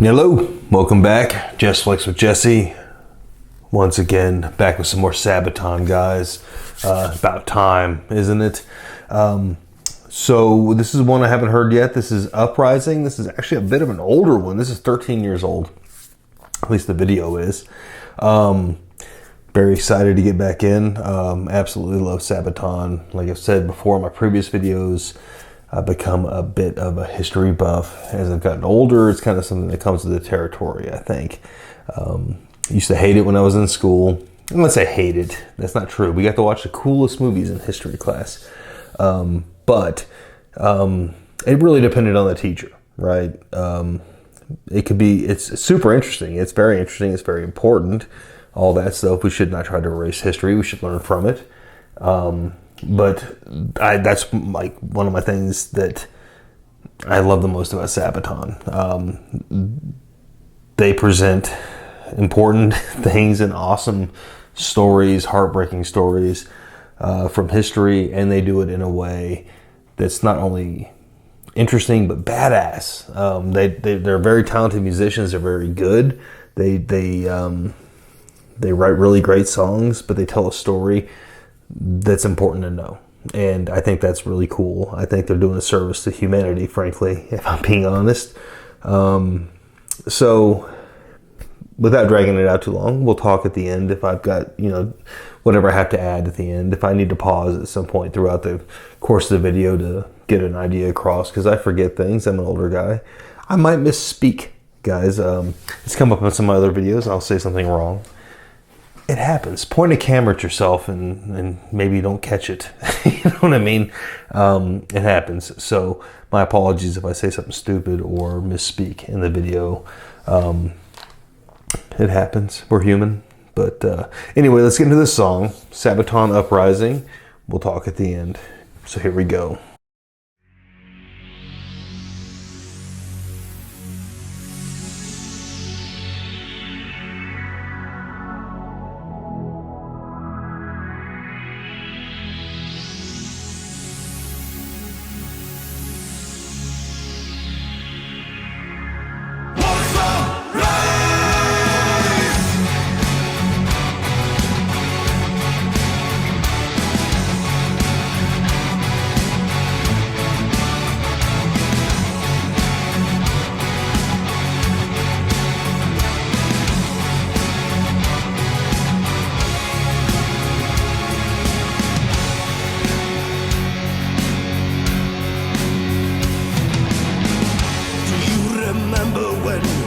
Hello, welcome back. Just Flex with Jesse. Once again, back with some more Sabaton, guys. About time, isn't it? So this is one I haven't heard yet. This is Uprising. This is actually a bit of an older one. This is 13 years old. At least the video is. Very excited to get back in. Absolutely love Sabaton. Like I've said before in my previous videos, I've become a bit of a history buff. As I've gotten older, it's kind of something that comes with the territory, I think. Used to hate it when I was in school. Unless I hate it, that's not true. We got to watch the coolest movies in history class. But it really depended on the teacher, right? It's super interesting. It's very interesting. It's very important. All that stuff. We should not try to erase history. We should learn from it. But that's like one of my things that I love the most about Sabaton. They present important things and awesome stories, heartbreaking stories from history, and they do it in a way that's not only interesting but badass. They're very talented musicians. They're very good. They write really great songs, but they tell a story that's important to know. And I think that's really cool. I think they're doing a service to humanity, frankly, if I'm being honest. So without dragging it out too long, we'll talk at the end if I've got, whatever I have to add at the end. If I need to pause at some point throughout the course of the video to get an idea across, because I forget things. I'm an older guy. I might misspeak, guys. It's come up in some other videos. I'll say something wrong. It happens. Point a camera at yourself and maybe you don't catch it. You know what I mean? It happens. So my apologies if I say something stupid or misspeak in the video. It happens. We're human. But anyway, let's get into this song, Sabaton Uprising. We'll talk at the end. So here we go.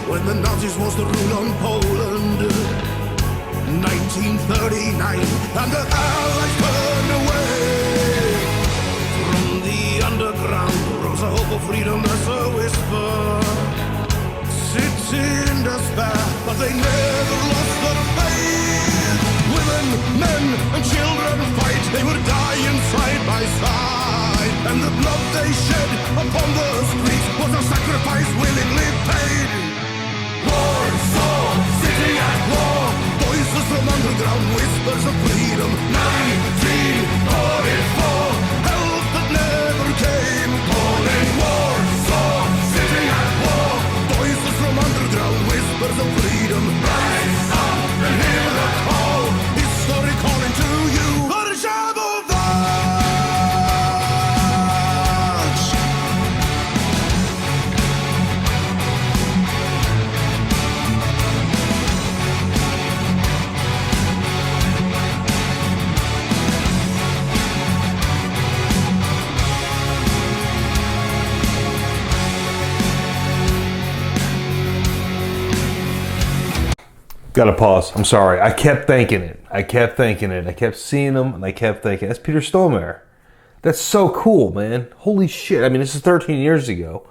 When the Nazis was the rule on Poland, 1939, and the Allies turned away. From the underground rose a hope of freedom as a whisper. City in despair, but they never lost their faith. Women, men, and children fight, they were dying side by side. And the blood they shed upon the streets was a sacrifice willingly paid. Warsaw, city at war, voices from underground, whispers of freedom. 1944, help that never came calling. Warsaw, city at war, voices from underground, whispers of freedom. Rise up and hear the call, history calling to you. Gotta pause. I'm sorry. I kept thinking it. I kept seeing him, and I kept thinking, that's Peter Stormare. That's so cool, man. Holy shit. I mean, this is 13 years ago.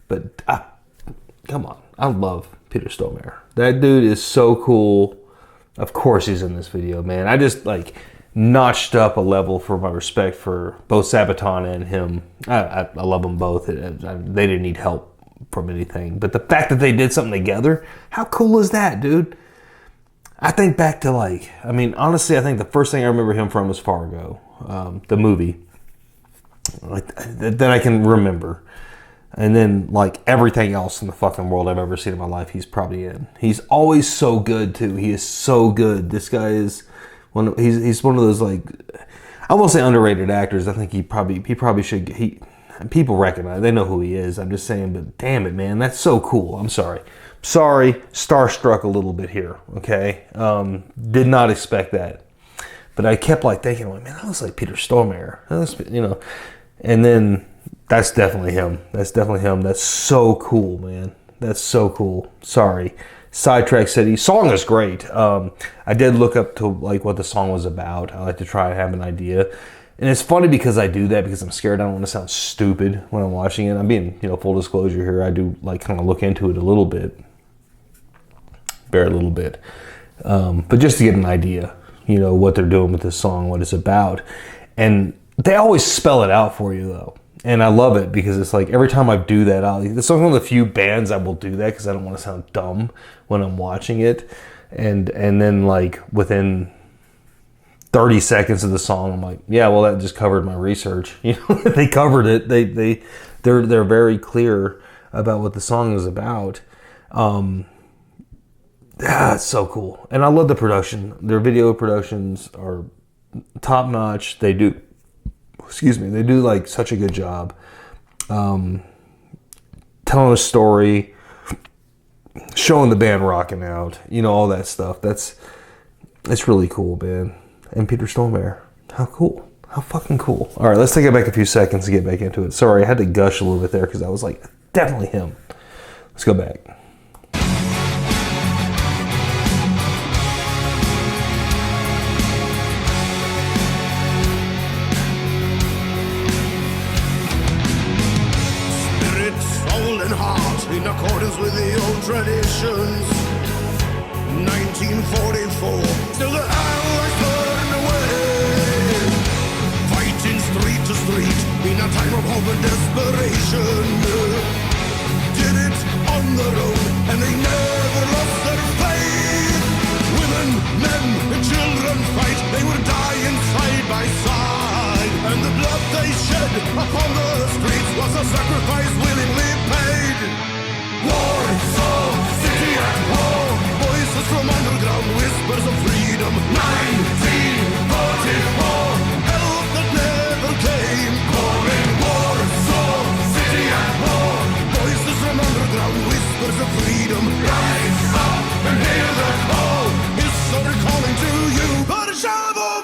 But, come on. I love Peter Stormare. That dude is so cool. Of course he's in this video, man. I just, notched up a level for my respect for both Sabaton and him. I love them both. They didn't need help from anything. But the fact that they did something together, how cool is that, dude? I think back to honestly, I think the first thing I remember him from was Fargo, the movie, that I can remember. And then, like, everything else in the fucking world I've ever seen in my life, he's probably in. He's always so good, too. He is so good. This guy is he's one of those, like, I won't say underrated actors. I think he probably should. People recognize, they know who he is. I'm just saying, but damn it, man, that's so cool. I'm sorry, starstruck a little bit here. Okay, did not expect that, but I kept like thinking, like, man, that looks like Peter Stormare. And then that's definitely him. That's so cool, man. That's so cool. Sorry. Sidetrack City. Song is great. I did look up to like what the song was about. I like to try and have an idea. And it's funny because I do that because I'm scared. I don't want to sound stupid when I'm watching it. I'm being, full disclosure here. I do like kind of look into it a little bit. Very little bit. But just to get an idea, what they're doing with this song, what it's about. And they always spell it out for you though. And I love it because it's like every time I do that, it's one of the few bands I will do that because I don't want to sound dumb when I'm watching it. And then like within 30 seconds of the song, I'm like, yeah, well, that just covered my research. They covered it. They're very clear about what the song is about. It's so cool. And I love the production. Their video productions are top notch. They do like such a good job telling a story, showing the band rocking out, all that stuff. It's really cool, man. And Peter Stormare, how cool, how fucking cool. All right, let's take it back a few seconds to get back into it. Sorry, I had to gush a little bit there because I was like, definitely him. Let's go back. In accordance with the old traditions, 1944, still the Allies burn away, fighting street to street in a time of hope and desperation. Did it on their own, and they never lost their faith. Women, men, and children fight, they were dying side by side, and the blood they shed upon the streets was a sacrifice willingly paid. Warsaw, city at war, voices from underground, whispers of freedom. 1944, help that never came. Calling Warsaw, city at war, voices from underground, whispers of freedom. Rise up and hear the call. History calling to you, Warszawa.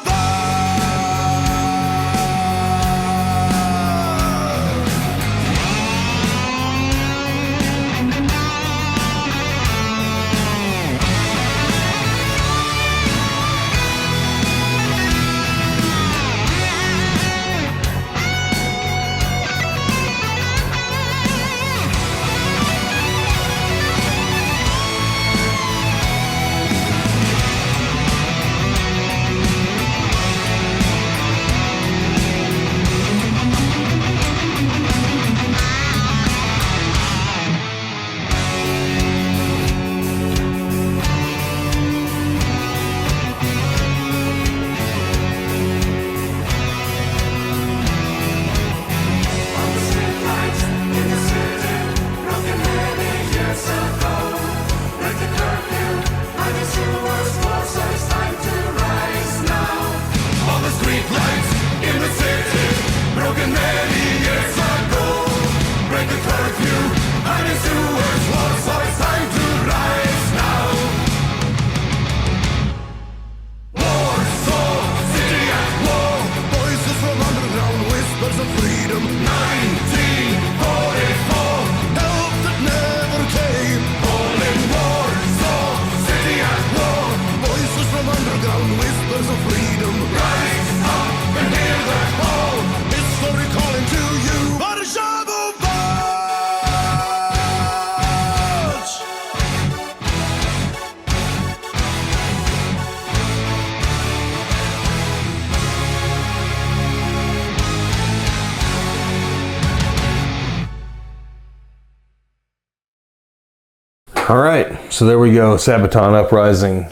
All right, so there we go, Sabaton, Uprising.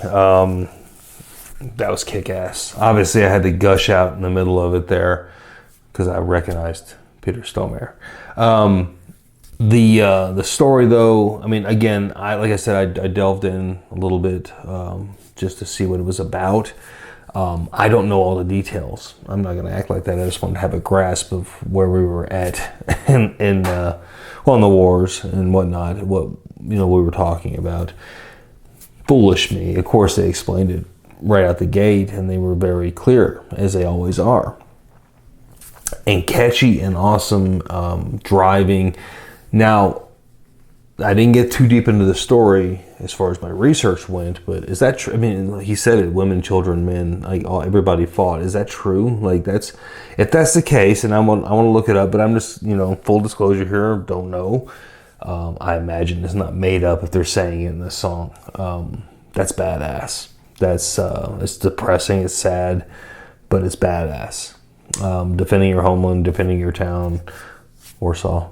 That was kick-ass. Obviously, I had to gush out in the middle of it there because I recognized Peter Stormare. The story, though, I mean, again, like I said, I delved in a little bit just to see what it was about. I don't know all the details. I'm not going to act like that. I just wanted to have a grasp of where we were at in the wars and whatnot, what we were talking about. Foolish me. Of course, they explained it right out the gate, and they were very clear, as they always are. And catchy and awesome driving. Now, I didn't get too deep into the story as far as my research went, but is that true? I mean, he said it, women, children, men, like everybody fought. Is that true? Like, if that's the case, and I want to look it up, but I'm just, full disclosure here, don't know. I imagine it's not made up if they're saying it in the song. That's badass. That's it's depressing, it's sad, but it's badass. Defending your homeland, defending your town, Warsaw.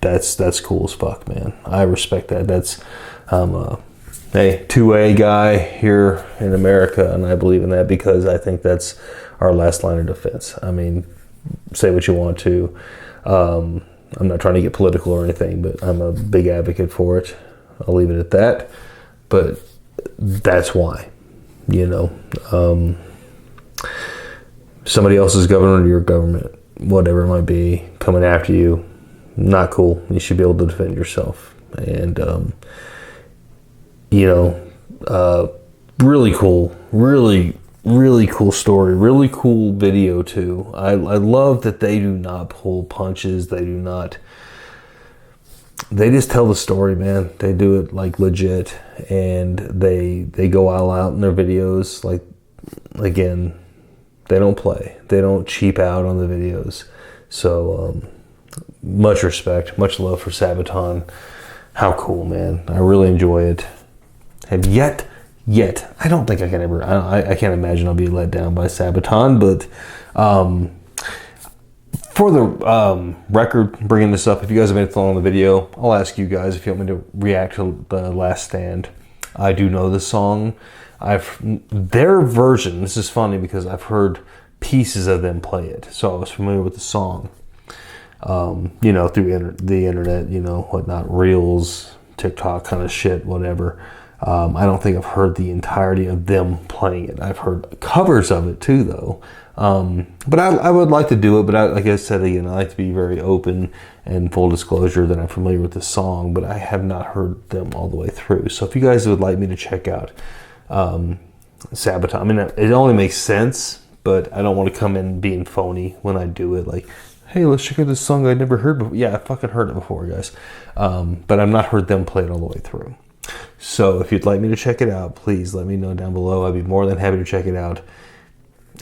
That's cool as fuck, man. I respect that. That's hey, 2A guy here in America, and I believe in that because I think that's our last line of defense. I mean, say what you want to. I'm not trying to get political or anything, but I'm a big advocate for it. I'll leave it at that. But that's why, somebody else's government or your government, whatever it might be, coming after you, not cool. You should be able to defend yourself. And, really cool, really cool story, really cool video too. I love that they do not pull punches. They just tell the story, man. They do it like legit, and they go all out in their videos. Like, again, they don't play. They don't cheap out on the videos. So, much respect, much love for Sabaton. How cool, man. I really enjoy it. Have yet, I don't think I can ever, I can't imagine I'll be let down by Sabaton, but for the record, bringing this up, if you guys have anything on the video, I'll ask you guys if you want me to react to The Last Stand. I do know the song. Their version, this is funny because I've heard pieces of them play it, so I was familiar with the song. Through the internet, whatnot, reels, TikTok kind of shit, whatever. I don't think I've heard the entirety of them playing it. I've heard covers of it too, though. But I would like to do it, but like I said again, I like to be very open and full disclosure that I'm familiar with the song, but I have not heard them all the way through. So if you guys would like me to check out Sabaton, I mean, it only makes sense, but I don't want to come in being phony when I do it. Like, hey, let's check out this song I never heard before. Yeah, I fucking heard it before, guys. But I've not heard them play it all the way through. So if you'd like me to check it out, please let me know down below. I'd be more than happy to check it out.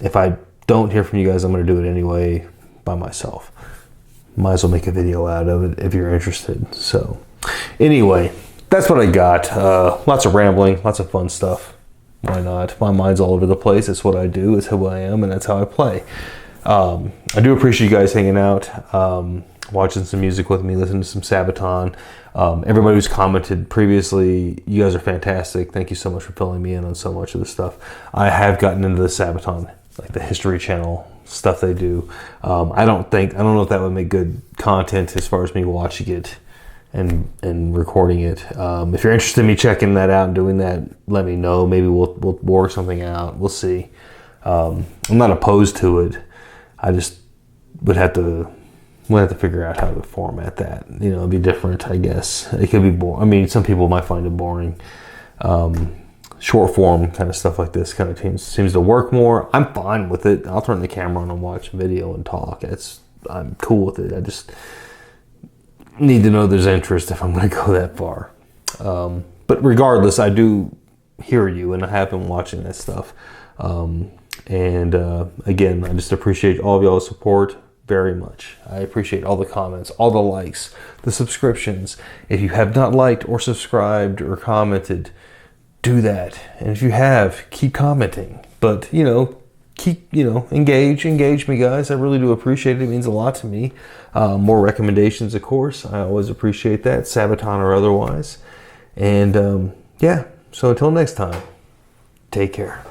If I don't hear from you guys, I'm going to do it anyway by myself. Might as well make a video out of it if you're interested. So anyway, that's what I got. Lots of rambling, lots of fun stuff. Why not? My mind's all over the place. It's what I do. It's who I am, and that's how I play. I do appreciate you guys hanging out, watching some music with me, listening to some Sabaton. Everybody who's commented previously, you guys are fantastic. Thank you so much for filling me in on so much of the stuff. I have gotten into the Sabaton, like the History Channel stuff they do. I don't know if that would make good content as far as me watching it and recording it. If you're interested in me checking that out and doing that, let me know. Maybe we'll work something out. We'll see. I'm not opposed to it. I just would have to figure out how to format that. It'd be different, I guess. It could be boring. I mean, some people might find it boring. Short form kind of stuff like this kind of seems to work more. I'm fine with it. I'll turn the camera on and watch video and talk. I'm cool with it. I just need to know there's interest if I'm going to go that far. But regardless, I do hear you, and I have been watching that stuff. Again, I just appreciate all of y'all's support very much. I appreciate all the comments, all the likes, the subscriptions. If you have not liked or subscribed or commented, do that. And if you have, keep commenting. But, engage me, guys. I really do appreciate it. It means a lot to me. More recommendations, of course. I always appreciate that, Sabaton or otherwise. And, so until next time, take care.